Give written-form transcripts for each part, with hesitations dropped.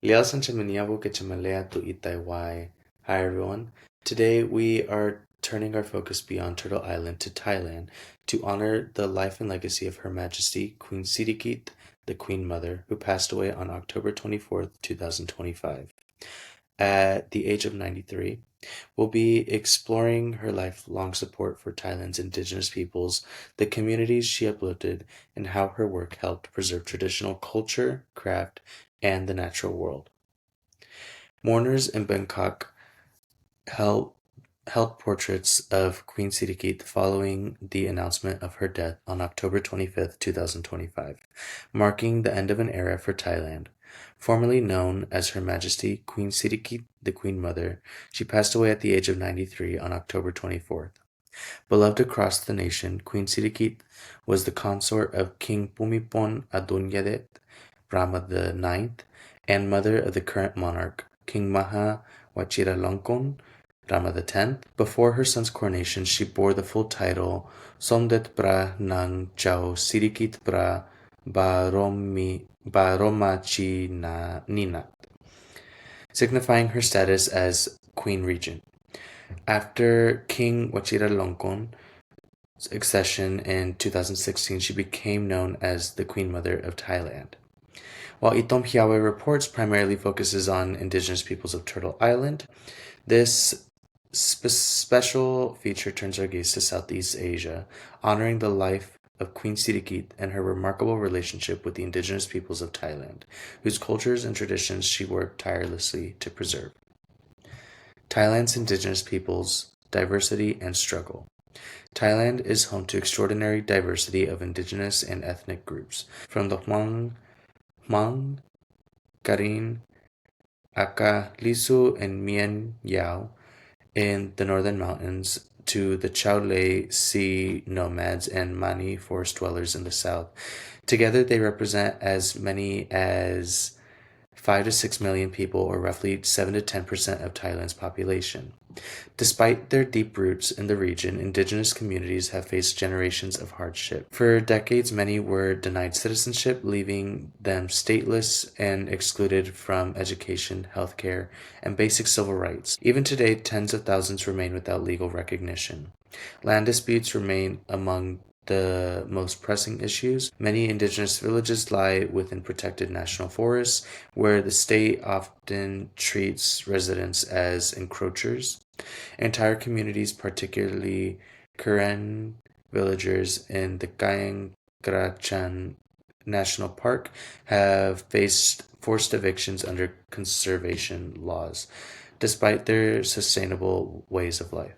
Liao Sanchamaniavu Kechamalea tu Itaiwai. Hi everyone. Today we are turning our focus beyond Turtle Island to Thailand to honor the life and legacy of Her Majesty Queen Sirikit, the Queen Mother, who passed away on October 24th, 2025. At the age of 93, we'll be exploring her lifelong support for Thailand's indigenous peoples, the communities she uplifted, and how her work helped preserve traditional culture, craft, and the natural world. Mourners in Bangkok held, held portraits of Queen Sirikit following the announcement of her death on October 25th, 2025, marking the end of an era for Thailand. Formerly known as Her Majesty Queen Sirikit, the Queen Mother, she passed away at the age of 93 on October 24th. Beloved across the nation, Queen Sirikit was the consort of King Bhumibol Adulyadej, Rama IX, and mother of the current monarch, King Maha Vajiralongkorn, Rama X. Before her son's coronation, she bore the full title Somdet Bra Nang Chao Sirikit Bra Baromachi Ninat, signifying her status as Queen Regent. After King Vajiralongkorn's accession in 2016, she became known as the Queen Mother of Thailand. While Itom Hiawe Reports primarily focuses on indigenous peoples of Turtle Island, this special feature turns our gaze to Southeast Asia, honoring the life of Queen Sirikit and her remarkable relationship with the indigenous peoples of Thailand, whose cultures and traditions she worked tirelessly to preserve. Thailand's indigenous peoples, diversity and struggle. Thailand is home to extraordinary diversity of indigenous and ethnic groups, from the Hmong, Karen, Akha, Lisu, and Mien Yao in the northern mountains to the Chao Ley sea nomads and Mani forest dwellers in the south. Together, they represent as many as 5 to 6 million people, or roughly 7 to 10% of Thailand's population. Despite their deep roots in the region, indigenous communities have faced generations of hardship. For decades, many were denied citizenship, leaving them stateless and excluded from education, healthcare, and basic civil rights. Even today, tens of thousands remain without legal recognition. Land disputes remain among the most pressing issues. Many indigenous villages lie within protected national forests, where the state often treats residents as encroachers. Entire communities, particularly Karen villagers in the Gayeng Krachan National Park, have faced forced evictions under conservation laws, despite their sustainable ways of life.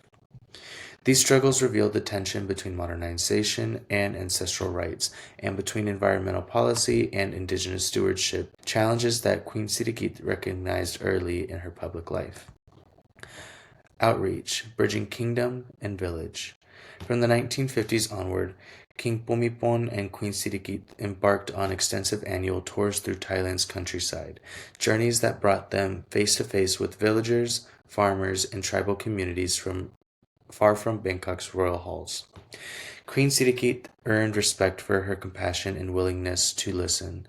These struggles reveal the tension between modernization and ancestral rights, and between environmental policy and indigenous stewardship, challenges that Queen Sirikit recognized early in her public life. Outreach, bridging kingdom and village. From the 1950s onward, King Bhumibol and Queen Sirikit embarked on extensive annual tours through Thailand's countryside, journeys that brought them face to face with villagers, farmers, and tribal communities far from Bangkok's royal halls. Queen Sirikit earned respect for her compassion and willingness to listen.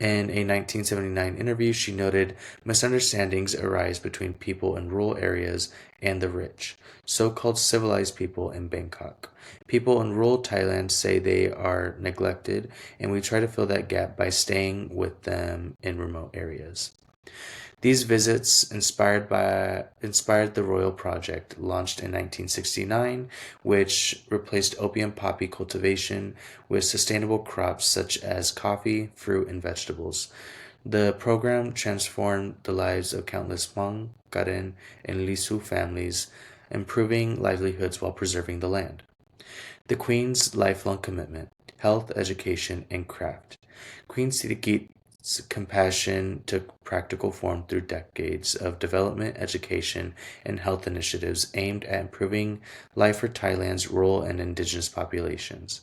In a 1979 interview, she noted misunderstandings arise between people in rural areas and the rich, so-called civilized people in Bangkok. People in rural Thailand say they are neglected, and we try to fill that gap by staying with them in remote areas. These visits inspired the Royal Project, launched in 1969, which replaced opium poppy cultivation with sustainable crops such as coffee, fruit, and vegetables. The program transformed the lives of countless Hmong, Karen, and Lisu families, improving livelihoods while preserving the land. The Queen's lifelong commitment: health, education, and craft. Queen Sirikit's compassion took practical form through decades of development, education, and health initiatives aimed at improving life for Thailand's rural and indigenous populations.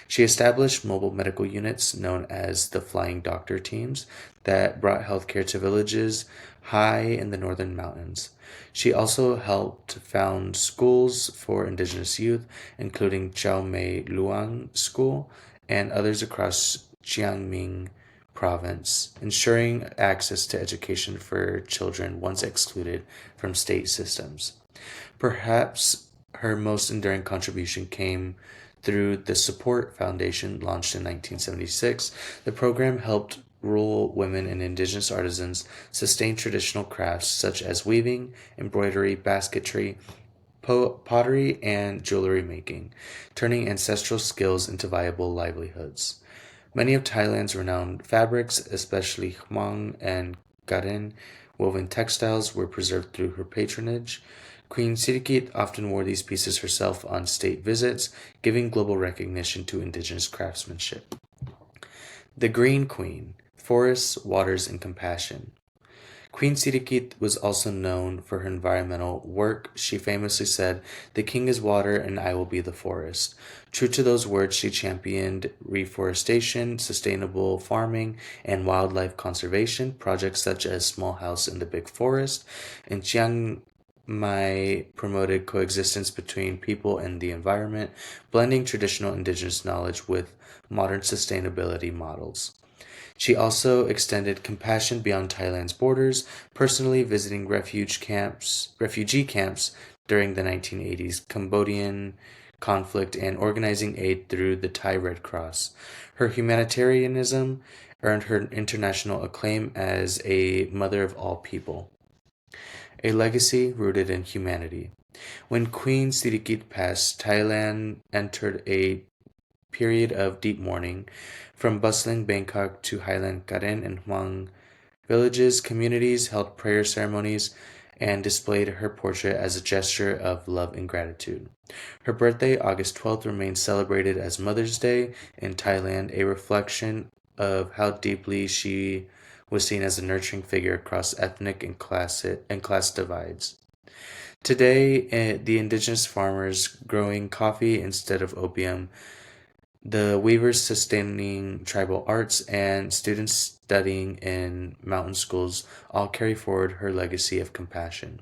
She established mobile medical units known as the Flying Doctor Teams that brought healthcare to villages high in the northern mountains. She also helped found schools for indigenous youth, including Chao Mei Luang School and others across Chiang Mai province, ensuring access to education for children once excluded from state systems. Perhaps her most enduring contribution came through the Support Foundation, launched in 1976. The program helped rural women and indigenous artisans sustain traditional crafts such as weaving, embroidery, basketry, pottery, and jewelry making, turning ancestral skills into viable livelihoods. Many of Thailand's renowned fabrics, especially Hmong and Karen woven textiles, were preserved through her patronage. Queen Sirikit often wore these pieces herself on state visits, giving global recognition to indigenous craftsmanship. The Green Queen: Forests, Waters, and Compassion. Queen Sirikit was also known for her environmental work. She famously said, "The king is water and I will be the forest." True to those words, she championed reforestation, sustainable farming, and wildlife conservation. Projects such as Small House in the Big Forest in Chiang Mai promoted coexistence between people and the environment, blending traditional indigenous knowledge with modern sustainability models. She also extended compassion beyond Thailand's borders, personally visiting refugee camps during the 1980s Cambodian conflict and organizing aid through the Thai Red Cross. Her humanitarianism earned her international acclaim as a mother of all people. A legacy rooted in humanity. When Queen Sirikit passed, Thailand entered a period of deep mourning. From bustling Bangkok to highland Karen and Hmong villages, communities held prayer ceremonies and displayed her portrait as a gesture of love and gratitude. Her birthday, August 12th, remains celebrated as Mother's Day in Thailand, a reflection of how deeply she was seen as a nurturing figure across ethnic and class divides. Today, the indigenous farmers growing coffee instead of opium, the weavers sustaining tribal arts, and students studying in mountain schools all carry forward her legacy of compassion.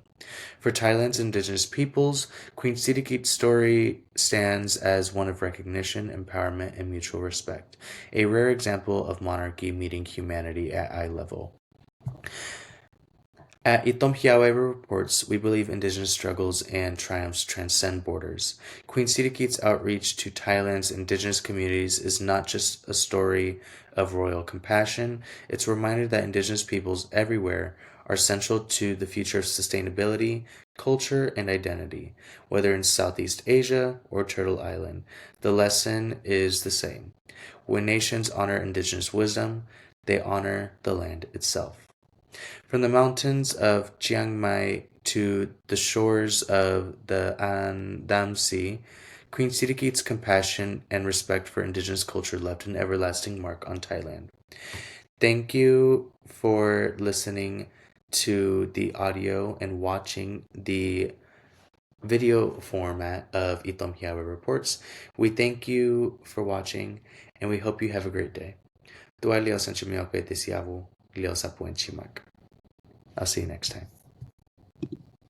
For Thailand's indigenous peoples, Queen Sirikit's story stands as one of recognition, empowerment, and mutual respect, a rare example of monarchy meeting humanity at eye level. At Itom Hiawe Reports, we believe indigenous struggles and triumphs transcend borders. Queen Sirikit's outreach to Thailand's indigenous communities is not just a story of royal compassion, it's a reminder that indigenous peoples everywhere are central to the future of sustainability, culture, and identity. Whether in Southeast Asia or Turtle Island, the lesson is the same. When nations honor indigenous wisdom, they honor the land itself. From the mountains of Chiang Mai to the shores of the Andam Sea, Queen Sirikit's compassion and respect for indigenous culture left an everlasting mark on Thailand. Thank you for listening to the audio and watching the video format of Itom Hiawe Reports. We thank you for watching and we hope you have a great day. Tuai Leo Sanchimioke Tesiavu, Leo Sapuen Chimak. I'll see you next time.